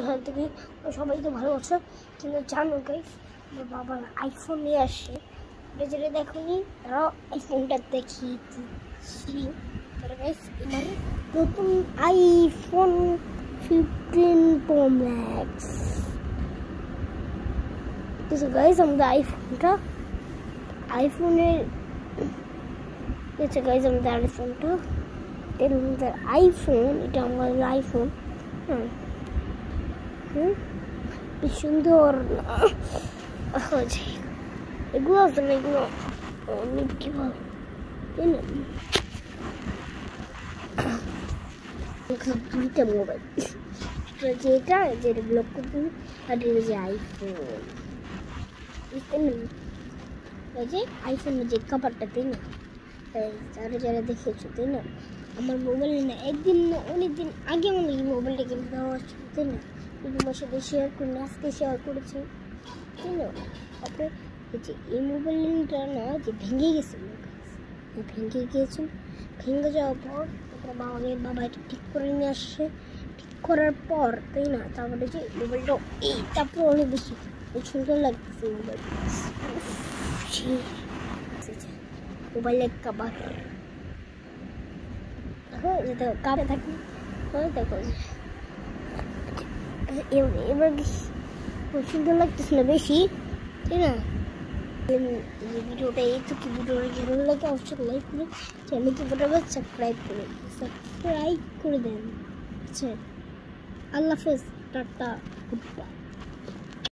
ভালো থেকে সবাই তো ভালো আছো, কিন্তু জানো গাইস আমার বাবার আইফোন নিয়ে আসে। যেটা দেখোনি তারা আইফোনটা দেখিয়ে দিচ্ছি। গাইস এবার নতুন আইফোন 15 Pro Max। তো গাইস আমাদের আইফোনের গাইস আমাদের আইফোনটা এটা আমাদের আইফোন। বেশ সুন্দর এগুলো আছে না, এগুলো অনেক কি ভালো তাই না। দুইটা মোবাইল, যেটা ব্লক করতে আর এটা যে আইফোন, ওই যে আইফোনের যে কাভারটা তাই না, যারা দেখেছো তাই না। আমার মোবাইল না একদিন না অনেকদিন আগে আমার এই মোবাইলটা কিনে দেওয়া ছিল তাই না, তোমার সাথে শেয়ার করি না, আজকে শেয়ার করেছি তাই না। তারপরে এই মোবাইলটা না যে ভেঙে গেছিল, ভেঙে যাওয়ার পর বাবা এটা ঠিক করে নিয়ে আসছে। ঠিক করার পর তাই না, তারপরে যে মোবাইলটা তারপরে অনেক বেশি সুন্দর লাগতেছে মোবাইলের কাভার কাপে থাকি দেখো এবার সুন্দর লাগতেছিল বেশি তাই না। ভিডিওটা ভালো লাগে অবশ্যই লাইক করে, চ্যানেলকে সাবস্ক্রাইব করে দেন। আচ্ছা, আল্লাহ হাফেজ, টাটা, গুড বাই।